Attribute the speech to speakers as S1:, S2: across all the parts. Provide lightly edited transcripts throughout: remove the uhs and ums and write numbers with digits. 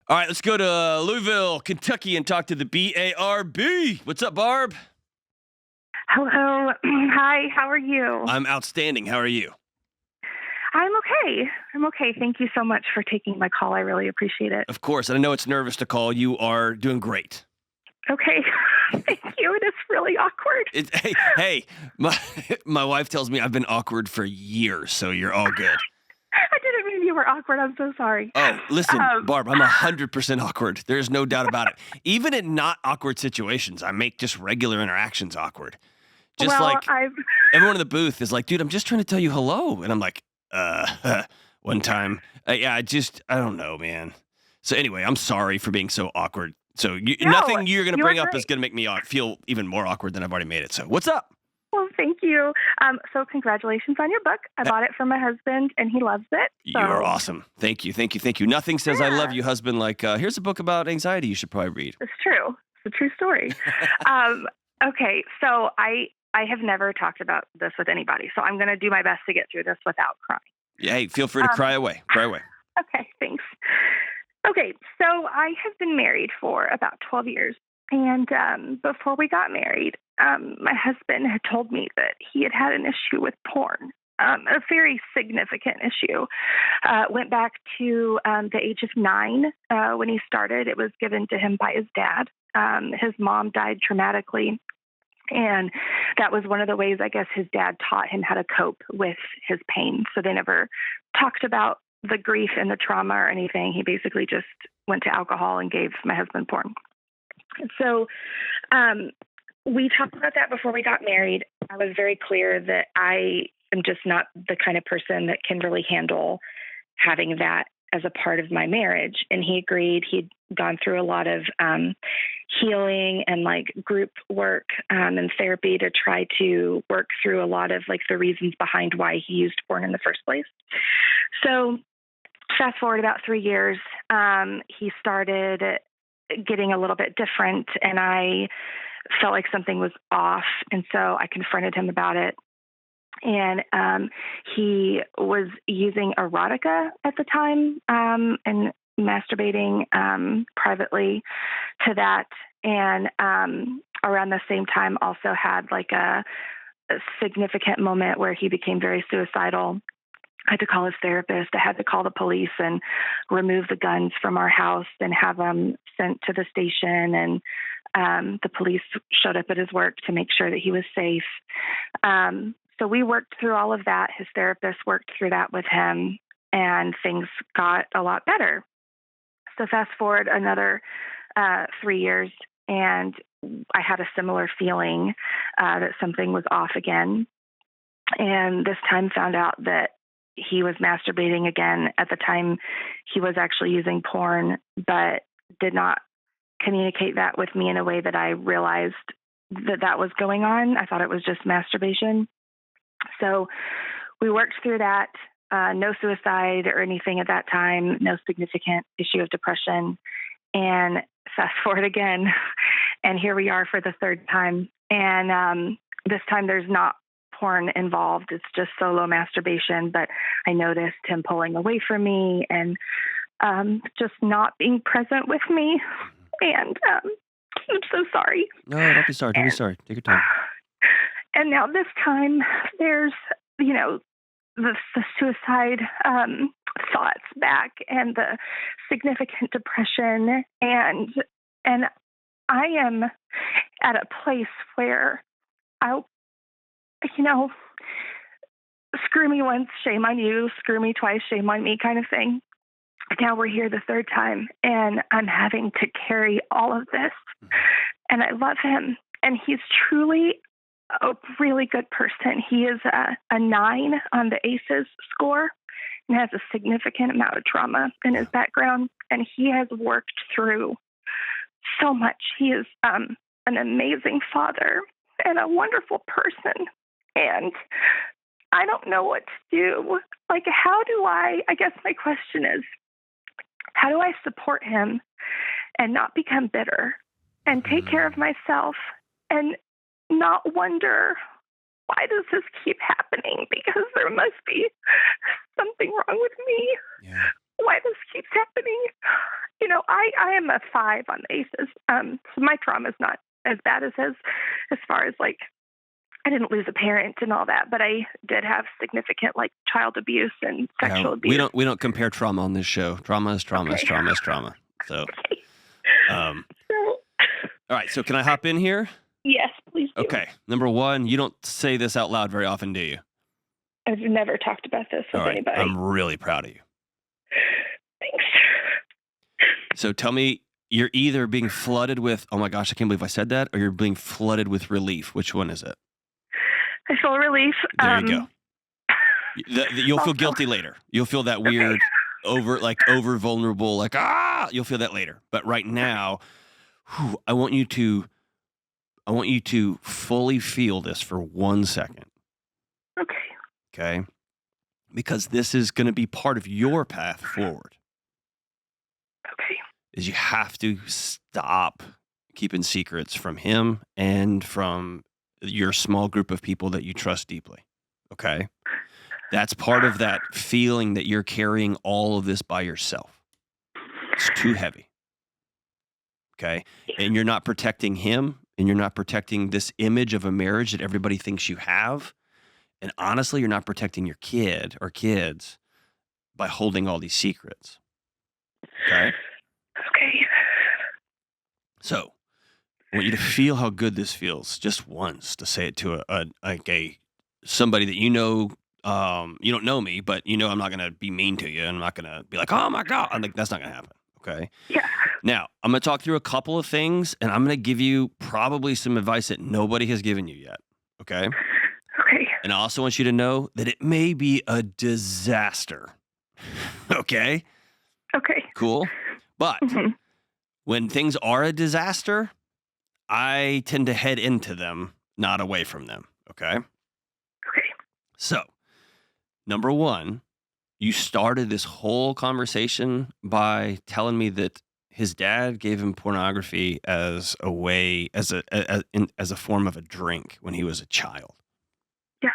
S1: All right, let's go to Louisville, Kentucky, and talk to the BARB. What's up, Barb?
S2: Hello. Hi, how are you?
S1: I'm outstanding. How are you?
S2: I'm okay. I'm okay. Thank you so much for taking my call. I really appreciate it.
S1: Of course, and I know it's nervous to call. You are doing great.
S2: Okay. Thank you. It is really awkward.
S1: Hey, my wife tells me I've been awkward for years, so you're all good.
S2: I didn't mean you were awkward. I'm so sorry.
S1: Oh, listen, Barb, I'm 100% awkward. There's no doubt about it. Even in not awkward situations, I make just regular interactions awkward. Just
S2: well,
S1: like everyone in the booth is like, dude, I'm just trying to tell you hello. And I'm like, one time. Yeah, I don't know, man. So anyway, I'm sorry for being so awkward. So nothing you're going to bring up is going to make me feel even more awkward than I've already made it. So what's up?
S2: Well, thank you. So congratulations on your book. I bought it for my husband, and he loves it. So.
S1: You are awesome. Thank you. Nothing says I love you, husband, like, here's a book about anxiety you should probably read.
S2: It's true. It's a true story. Okay, so I have never talked about this with anybody, so I'm going to do my best to get through this without crying.
S1: Yeah, hey, feel free to cry away. Cry away.
S2: Okay, thanks. Okay, so I have been married for about 12 years. And before we got married, my husband had told me that he had an issue with porn, a very significant issue. Went back to the age of 9 when he started. It was given to him by his dad. His mom died traumatically. And that was one of the ways, I guess, his dad taught him how to cope with his pain. So they never talked about the grief and the trauma or anything. He basically just went to alcohol and gave my husband porn. So we talked about that before we got married. I was very clear that I am just not the kind of person that can really handle having that as a part of my marriage. And he agreed. He'd gone through a lot of healing and like group work and therapy to try to work through a lot of like the reasons behind why he used porn in the first place. So fast forward about 3 years, he started getting a little bit different, and I felt like something was off. And so I confronted him about it. And he was using erotica at the time and masturbating privately to that. And around the same time also had like a significant moment where he became very suicidal. I had to call his therapist. I had to call the police and remove the guns from our house and have them sent to the station. And the police showed up at his work to make sure that he was safe. So we worked through all of that. His therapist worked through that with him, and things got a lot better. So fast forward another 3 years, and I had a similar feeling that something was off again. And this time found out that he was masturbating again. At the time, he was actually using porn, but did not communicate that with me in a way that I realized that was going on. I thought it was just masturbation. So we worked through that. No suicide or anything at that time, no significant issue of depression. And fast forward again, and here we are for the third time. And this time there's not porn involved. It's just solo masturbation. But I noticed him pulling away from me and just not being present with me. And I'm so sorry.
S1: No, don't be sorry. Don't be sorry. Take your time.
S2: And now this time there's, the suicide thoughts back and the significant depression. And I am at a place where screw me once, shame on you, screw me twice, shame on me kind of thing. Now we're here the third time, and I'm having to carry all of this. And I love him, and he's truly a really good person. He is a 9 on the ACEs score and has a significant amount of trauma in his background, and he has worked through so much. He is an amazing father and a wonderful person, and I don't know what to do. Like, I guess my question is, how do I support him and not become bitter and take care of myself and not wonder, why does this keep happening? Because there must be something wrong with me.
S1: Yeah.
S2: Why this keeps happening? I I am a 5 on the ACEs. So my trauma is not as bad as his, as far as like, I didn't lose a parent and all that, but I did have significant like child abuse and sexual abuse.
S1: We don't compare trauma on this show. Trauma is trauma is trauma is trauma. So, all right. So can I hop in here?
S2: Yes, please do.
S1: Okay. Number one, you don't say this out loud very often, do you?
S2: I've never talked about this with anybody.
S1: I'm really proud of you.
S2: Thanks.
S1: So tell me, you're either being flooded with, oh my gosh, I can't believe I said that, or you're being flooded with relief. Which one is it?
S2: I feel relief.
S1: There you go. You'll feel guilty later. You'll feel that weird, over vulnerable, like, you'll feel that later. But right now, I want you to fully feel this for 1 second. Okay? Because this is going to be part of your path forward.
S2: Okay.
S1: Is you have to stop keeping secrets from him and from your small group of people that you trust deeply. Okay? That's part of that feeling that you're carrying all of this by yourself. It's too heavy. Okay? And you're not protecting him, and you're not protecting this image of a marriage that everybody thinks you have. And honestly, you're not protecting your kid or kids by holding all these secrets. Okay?
S2: Okay.
S1: So, I want you to feel how good this feels just once, to say it to somebody that you know. You don't know me, but you know I'm not going to be mean to you. I'm not going to be like, oh my God. That's not going to happen. Okay?
S2: Yeah.
S1: Now, I'm going to talk through a couple of things, and I'm going to give you probably some advice that nobody has given you yet. Okay?
S2: Okay.
S1: And I also want you to know that it may be a disaster. Okay?
S2: Okay.
S1: Cool. But when things are a disaster, I tend to head into them, not away from them. Okay?
S2: Okay.
S1: So, number one, you started this whole conversation by telling me that his dad gave him pornography as a way, as a form of a drink when he was a child.
S2: Yeah.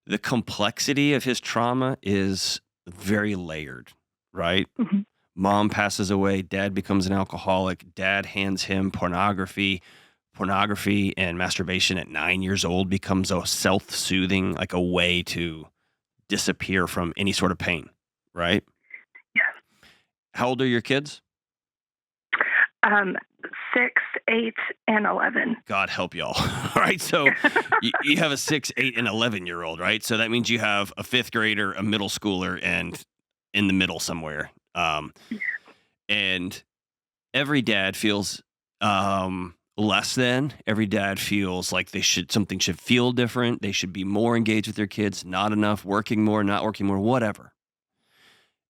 S1: The complexity of his trauma is very layered, right?
S2: Mm-hmm.
S1: Mom passes away. Dad becomes an alcoholic. Dad hands him pornography. Pornography and masturbation at 9 years old becomes a self-soothing, like a way to disappear from any sort of pain, right?
S2: Yeah.
S1: How old are your kids?
S2: 6, 8, and 11.
S1: God help y'all. All right. So you have a 6, 8, and 11-year-old, right? So that means you have a 5th grader, a middle schooler, and in the middle somewhere. And every dad feels less than. Every dad feels like something should feel different. They should be more engaged with their kids, not enough, working more, not working more, whatever.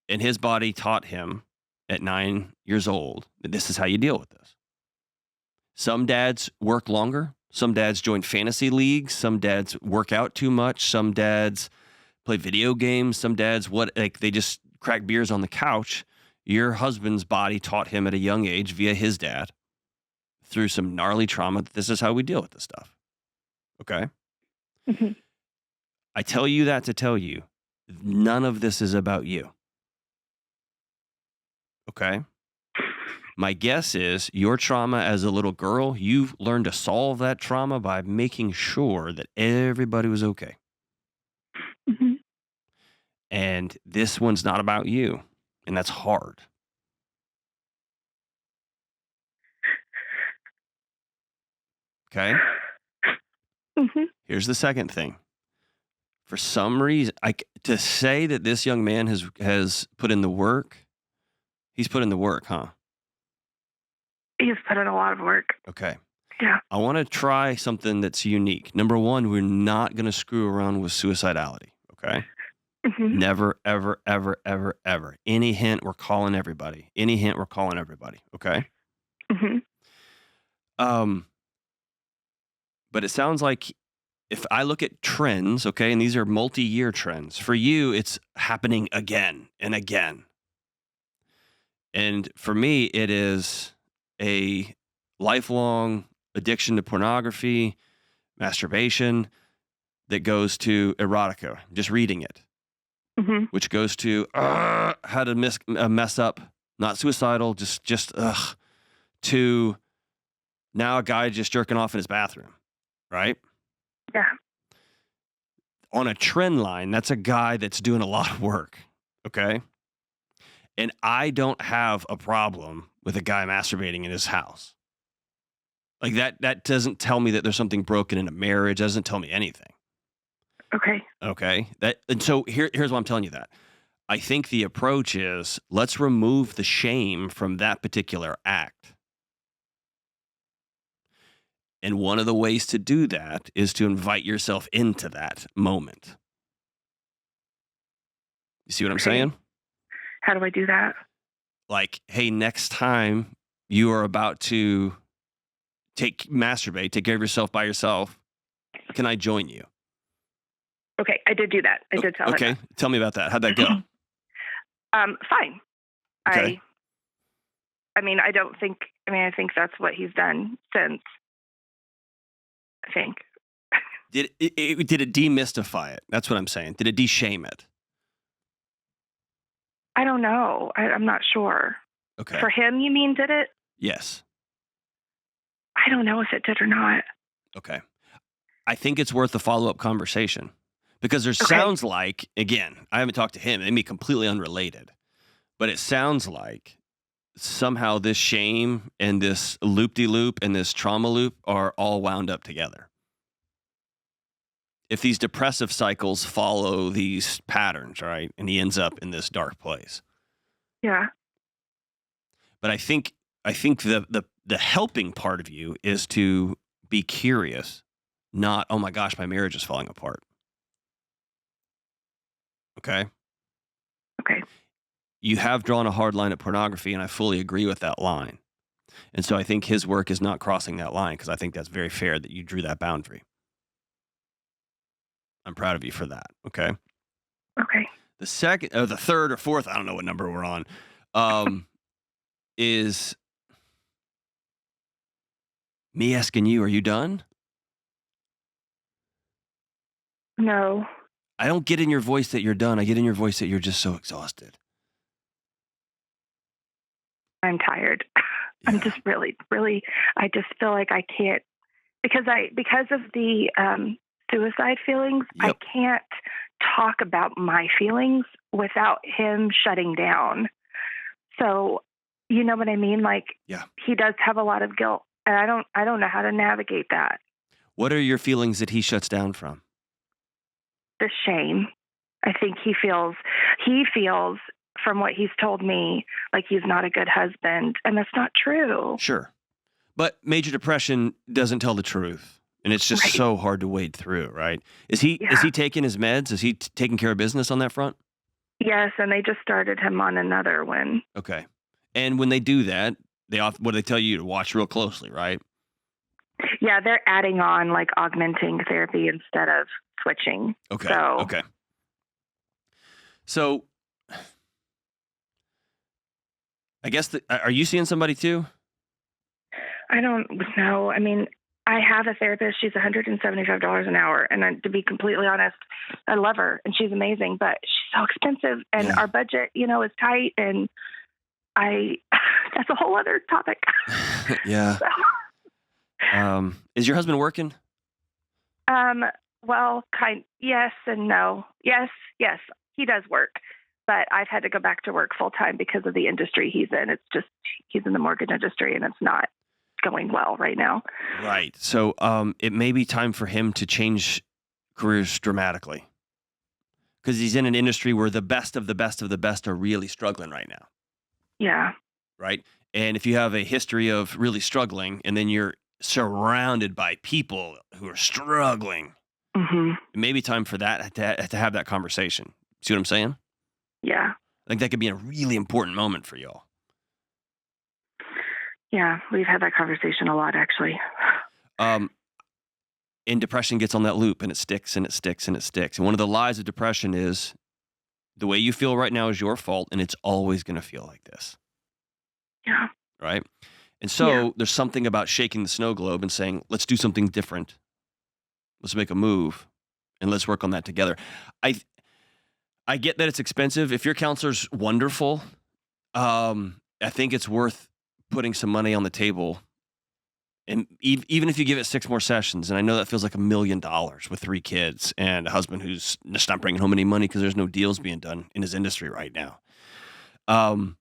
S1: And his body taught him at 9 years old that this is how you deal with this. Some dads work longer. Some dads join fantasy leagues. Some dads work out too much. Some dads play video games. Some dads, they just crack beers on the couch. Your husband's body taught him at a young age via his dad, through some gnarly trauma, that this is how we deal with this stuff. Okay?
S2: Mm-hmm.
S1: I tell you that to tell you, none of this is about you. Okay? My guess is your trauma as a little girl, you've learned to solve that trauma by making sure that everybody was okay.
S2: Mm-hmm.
S1: And this one's not about you. And that's hard. Okay?
S2: Mm-hmm.
S1: Here's the second thing. For some reason, to say that this young man has put in the work, he's put in the work, huh?
S2: He's put in a lot of work.
S1: Okay.
S2: Yeah.
S1: I want to try something that's unique. Number one, we're not going to screw around with suicidality, okay?
S2: Mm-hmm.
S1: Never, ever, ever, ever, ever. Any hint, we're calling everybody. Any hint, we're calling everybody, okay?
S2: Mm-hmm.
S1: But it sounds like if I look at trends, okay, and these are multi-year trends, for you, it's happening again and again. And for me, it is a lifelong addiction to pornography, masturbation, that goes to erotica, just reading it,
S2: Mm-hmm.
S1: which goes to how to mess up not suicidal, just ugh, to now a guy just jerking off in his bathroom, right?
S2: Yeah.
S1: On a trend line, that's a guy that's doing a lot of work, okay? And I don't have a problem with a guy masturbating in his house. Like that doesn't tell me that there's something broken in a marriage. Doesn't tell me anything.
S2: Okay.
S1: Okay. And so here's why I'm telling you that. I think the approach is let's remove the shame from that particular act. And one of the ways to do that is to invite yourself into that moment. You see what I'm saying?
S2: How do I do that?
S1: Like, hey, next time you are about to masturbate, take care of yourself by yourself, can I join you?
S2: Okay, I did do that. I did tell him.
S1: Okay, tell me about that. How'd that go?
S2: Fine.
S1: Okay.
S2: I think that's what he's done since. I think.
S1: Did it demystify it? That's what I'm saying. Did it de-shame it?
S2: I don't know. I'm not sure.
S1: Okay.
S2: For him, you mean, did it?
S1: Yes.
S2: I don't know if it did or not.
S1: Okay. I think it's worth a follow-up conversation because there sounds like, again, I haven't talked to him. They may be completely unrelated, but it sounds like somehow this shame and this loop-de-loop and this trauma loop are all wound up together. If these depressive cycles follow these patterns, right, and he ends up in this dark place.
S2: Yeah.
S1: But I think the helping part of you is to be curious, not, oh my gosh, my marriage is falling apart. Okay?
S2: Okay.
S1: You have drawn a hard line at pornography, and I fully agree with that line. And so I think his work is not crossing that line because I think that's very fair that you drew that boundary. I'm proud of you for that. Okay.
S2: Okay.
S1: The second, or the third or fourth, I don't know what number we're on, is me asking you, are you done?
S2: No.
S1: I don't get in your voice that you're done. I get in your voice that you're just so exhausted.
S2: I'm tired.
S1: Yeah.
S2: I'm just really, I just feel like I can't, because of the suicide feelings,
S1: Yep.
S2: I can't talk about my feelings without him shutting down. So, you know what I mean? Like,
S1: Yeah.
S2: he does have a lot of guilt, and I don't know how to navigate that.
S1: What are your feelings that he shuts down from?
S2: The shame. I think he feels from what he's told me, like he's not a good husband, and that's not true.
S1: Sure. But major depression doesn't tell the truth, and it's just so hard to wade through, right? Is he taking his meds? Is he taking care of business on that front?
S2: Yes, and they just started him on another one.
S1: Okay. And when they do that, what do they tell you? To watch real closely, right?
S2: Yeah, they're adding on, like, augmenting therapy instead of switching.
S1: Okay.
S2: So,
S1: Okay. So I guess are you seeing somebody too?
S2: I don't know. I mean, I have a therapist. She's $175 an hour. And to be completely honest, I love her and she's amazing, but she's so expensive and our budget, is tight. And that's a whole other topic.
S1: Yeah.
S2: So.
S1: Is your husband working?
S2: Well, yes and no. Yes, he does work, but I've had to go back to work full time because of the industry he's in. It's just, he's in the mortgage industry and it's not going well right now.
S1: Right. So, it may be time for him to change careers dramatically because he's in an industry where the best of the best of the best are really struggling right now.
S2: Yeah.
S1: Right. And if you have a history of really struggling and then you're surrounded by people who are struggling,
S2: mm-hmm.
S1: It may be time for that to have that conversation. See what I'm saying?
S2: Yeah.
S1: I think that could be a really important moment for y'all.
S2: Yeah, we've had that conversation a lot, actually.
S1: And depression gets on that loop and it sticks and it sticks and it sticks. And one of the lies of depression is the way you feel right now is your fault and it's always going to feel like this.
S2: Yeah.
S1: Right? And so there's something about shaking the snow globe and saying, let's do something different. Let's make a move and let's work on that together. I get that it's expensive. If your counselor's wonderful, I think it's worth putting some money on the table. And even if you give it 6 more sessions, and I know that feels like $1 million with 3 kids and a husband who's just not bringing home any money because there's no deals being done in his industry right now. Um,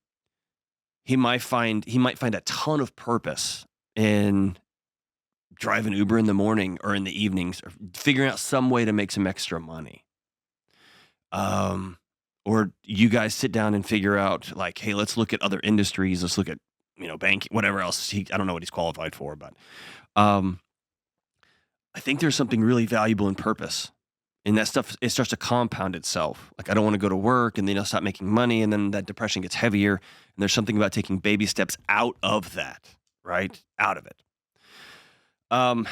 S1: he might find a ton of purpose in driving Uber in the morning or in the evenings, or figuring out some way to make some extra money. Or you guys sit down and figure out, like, hey, let's look at other industries. Let's look at, banking, whatever else. I don't know what he's qualified for, but um, I think there's something really valuable in purpose. And that stuff, it starts to compound itself. Like, I don't want to go to work, and then I'll stop making money, and then that depression gets heavier. And there's something about taking baby steps out of that, right? Out of it. But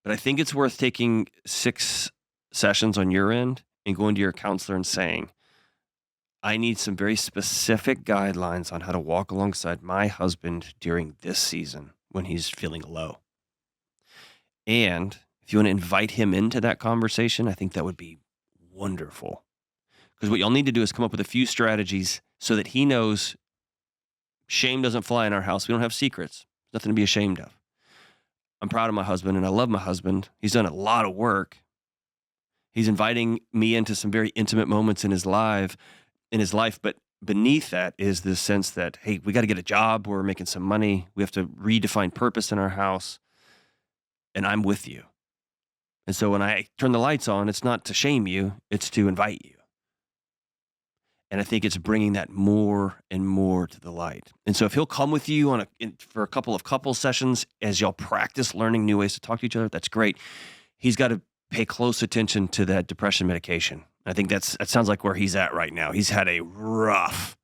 S1: I think it's worth taking 6 sessions on your end and going to your counselor and saying, I need some very specific guidelines on how to walk alongside my husband during this season when he's feeling low. And if you want to invite him into that conversation, I think that would be wonderful. Because what y'all need to do is come up with a few strategies so that he knows shame doesn't fly in our house. We don't have secrets. There's nothing to be ashamed of. I'm proud of my husband, and I love my husband. He's done a lot of work. He's inviting me into some very intimate moments in his life. But beneath that is this sense that, hey, we got to get a job. We're making some money. We have to redefine purpose in our house. And I'm with you. And so when I turn the lights on, it's not to shame you. It's to invite you. And I think it's bringing that more and more to the light. And so if he'll come with you for a couple of couple sessions as y'all practice learning new ways to talk to each other, that's great. He's got to pay close attention to that depression medication. I think that sounds like where he's at right now. He's had a rough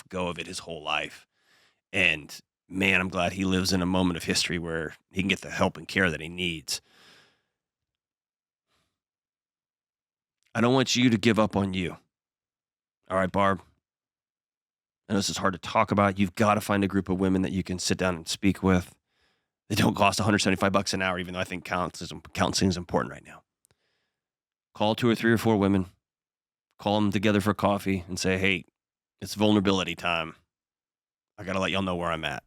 S1: go of it his whole life. And man, I'm glad he lives in a moment of history where he can get the help and care that he needs. I don't want you to give up on you. All right, Barb. I know this is hard to talk about. You've got to find a group of women that you can sit down and speak with. They don't cost $175 an hour, even though I think counseling is important right now. Call 2 or 3 or 4 women. Call them together for coffee and say, hey, it's vulnerability time. I got to let y'all know where I'm at.